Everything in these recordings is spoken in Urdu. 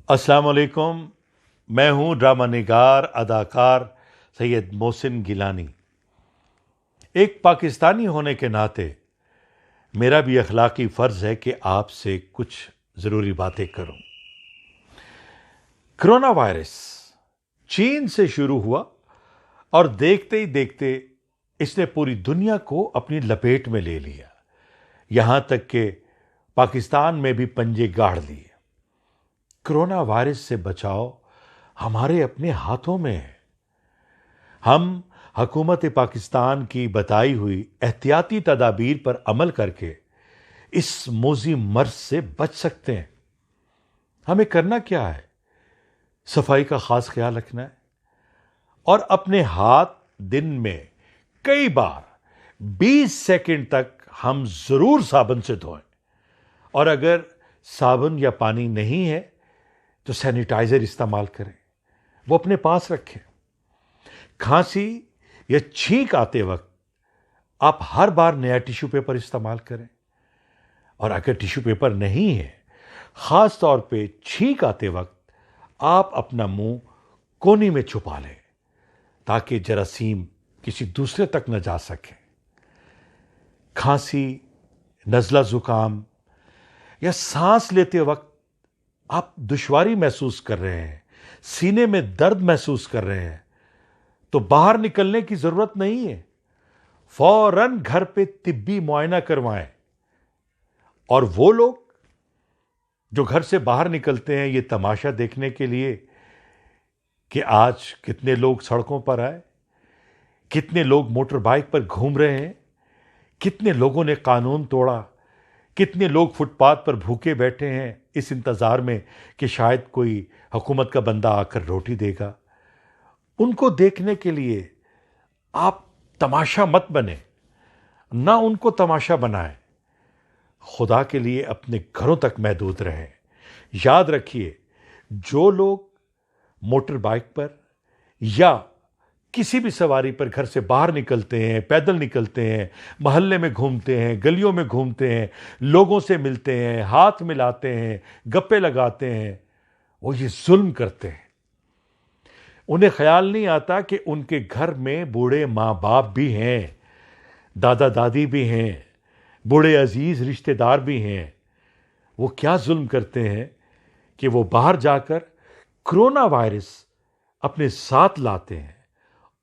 السلام علیکم. میں ہوں ڈرامہ نگار اداکار سید محسن گیلانی. ایک پاکستانی ہونے کے ناطے میرا بھی اخلاقی فرض ہے کہ آپ سے کچھ ضروری باتیں کروں. کرونا وائرس چین سے شروع ہوا اور دیکھتے ہی دیکھتے اس نے پوری دنیا کو اپنی لپیٹ میں لے لیا، یہاں تک کہ پاکستان میں بھی پنجے گاڑ لیے. کرونا وائرس سے بچاؤ ہمارے اپنے ہاتھوں میں ہے. ہم حکومت پاکستان کی بتائی ہوئی احتیاطی تدابیر پر عمل کر کے اس موذی مرض سے بچ سکتے ہیں. ہمیں کرنا کیا ہے؟ صفائی کا خاص خیال رکھنا ہے اور اپنے ہاتھ دن میں کئی بار 20 سیکنڈ تک ہم ضرور صابن سے دھوئیں، اور اگر صابن یا پانی نہیں ہے تو سینیٹائزر استعمال کریں، وہ اپنے پاس رکھیں. کھانسی یا چھینک آتے وقت آپ ہر بار نیا ٹیشو پیپر استعمال کریں، اور اگر ٹیشو پیپر نہیں ہے، خاص طور پہ چھینک آتے وقت آپ اپنا منہ کونے میں چھپا لیں تاکہ جراثیم کسی دوسرے تک نہ جا سکے. کھانسی، نزلہ زکام یا سانس لیتے وقت آپ دشواری محسوس کر رہے ہیں، سینے میں درد محسوس کر رہے ہیں، تو باہر نکلنے کی ضرورت نہیں ہے. فوراً گھر پہ طبی معائنہ کروائیں. اور وہ لوگ جو گھر سے باہر نکلتے ہیں یہ تماشا دیکھنے کے لیے کہ آج کتنے لوگ سڑکوں پر آئے، کتنے لوگ موٹر بائک پر گھوم رہے ہیں، کتنے لوگوں نے قانون توڑا، کتنے لوگ فٹ پاتھ پر بھوکے بیٹھے ہیں اس انتظار میں کہ شاید کوئی حکومت کا بندہ آ کر روٹی دے گا. ان کو دیکھنے کے لیے آپ تماشا مت بنیں، نہ ان کو تماشا بنائیں. خدا کے لیے اپنے گھروں تک محدود رہیں. یاد رکھیے، جو لوگ موٹر بائک پر یا کسی بھی سواری پر گھر سے باہر نکلتے ہیں، پیدل نکلتے ہیں، محلے میں گھومتے ہیں، گلیوں میں گھومتے ہیں، لوگوں سے ملتے ہیں، ہاتھ ملاتے ہیں، گپے لگاتے ہیں، وہ یہ ظلم کرتے ہیں. انہیں خیال نہیں آتا کہ ان کے گھر میں بوڑھے ماں باپ بھی ہیں، دادا دادی بھی ہیں، بوڑھے عزیز رشتہ دار بھی ہیں. وہ کیا ظلم کرتے ہیں کہ وہ باہر جا کر کرونا وائرس اپنے ساتھ لاتے ہیں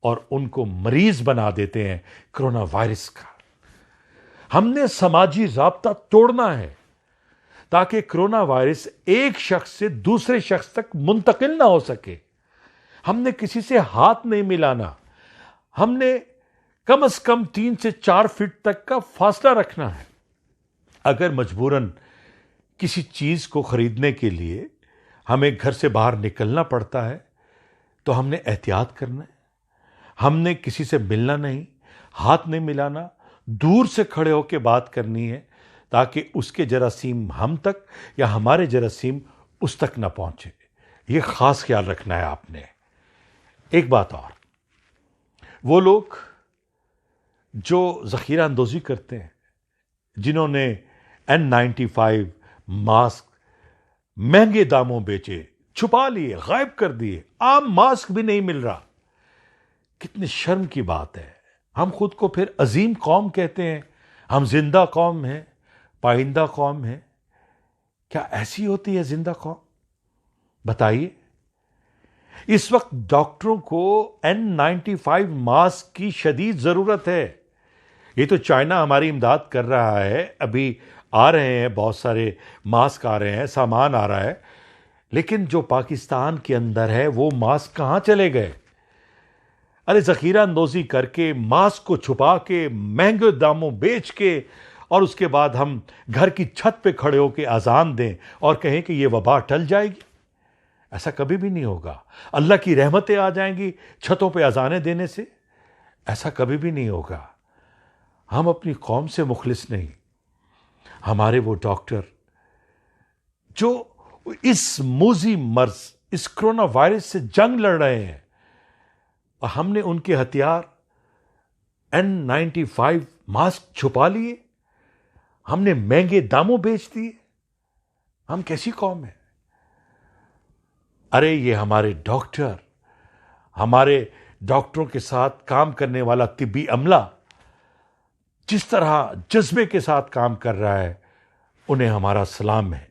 اور ان کو مریض بنا دیتے ہیں کرونا وائرس کا. ہم نے سماجی رابطہ توڑنا ہے تاکہ کرونا وائرس ایک شخص سے دوسرے شخص تک منتقل نہ ہو سکے. ہم نے کسی سے ہاتھ نہیں ملانا. ہم نے کم از کم 3 سے 4 فٹ تک کا فاصلہ رکھنا ہے. اگر مجبوراً کسی چیز کو خریدنے کے لیے ہمیں گھر سے باہر نکلنا پڑتا ہے تو ہم نے احتیاط کرنا ہے. ہم نے کسی سے ملنا نہیں، ہاتھ نہیں ملانا، دور سے کھڑے ہو کے بات کرنی ہے تاکہ اس کے جراثیم ہم تک یا ہمارے جراثیم اس تک نہ پہنچے. یہ خاص خیال رکھنا ہے آپ نے. ایک بات اور، وہ لوگ جو ذخیرہ اندوزی کرتے ہیں، جنہوں نے N95 ماسک مہنگے داموں بیچے، چھپا لیے، غائب کر دیے، عام ماسک بھی نہیں مل رہا، کتنی شرم کی بات ہے. ہم خود کو پھر عظیم قوم کہتے ہیں، ہم زندہ قوم ہیں، پائندہ قوم ہیں. کیا ایسی ہوتی ہے زندہ قوم؟ بتائیے. اس وقت ڈاکٹروں کو N95 ماسک کی شدید ضرورت ہے. یہ تو چائنا ہماری امداد کر رہا ہے، ابھی آ رہے ہیں بہت سارے ماسک، آ رہے ہیں، سامان آ رہا ہے، لیکن جو پاکستان کے اندر ہے وہ ماسک کہاں چلے گئے؟ ارے ذخیرہ اندوزی کر کے، ماسک کو چھپا کے، مہنگے داموں بیچ کے، اور اس کے بعد ہم گھر کی چھت پہ کھڑے ہو کے اذان دیں اور کہیں کہ یہ وبا ٹل جائے گی. ایسا کبھی بھی نہیں ہوگا. اللہ کی رحمتیں آ جائیں گی چھتوں پہ اذانیں دینے سے؟ ایسا کبھی بھی نہیں ہوگا. ہم اپنی قوم سے مخلص نہیں. ہمارے وہ ڈاکٹر جو اس موذی مرض، اس کرونا وائرس سے جنگ لڑ رہے ہیں، اور ہم نے ان کے ہتھیار N95 ماسک چھپا لیے، ہم نے مہنگے داموں بیچ دیے. ہم کیسی قوم ہیں؟ ارے یہ ہمارے ڈاکٹر، ہمارے ڈاکٹروں کے ساتھ کام کرنے والا طبی عملہ جس طرح جذبے کے ساتھ کام کر رہا ہے، انہیں ہمارا سلام ہے۔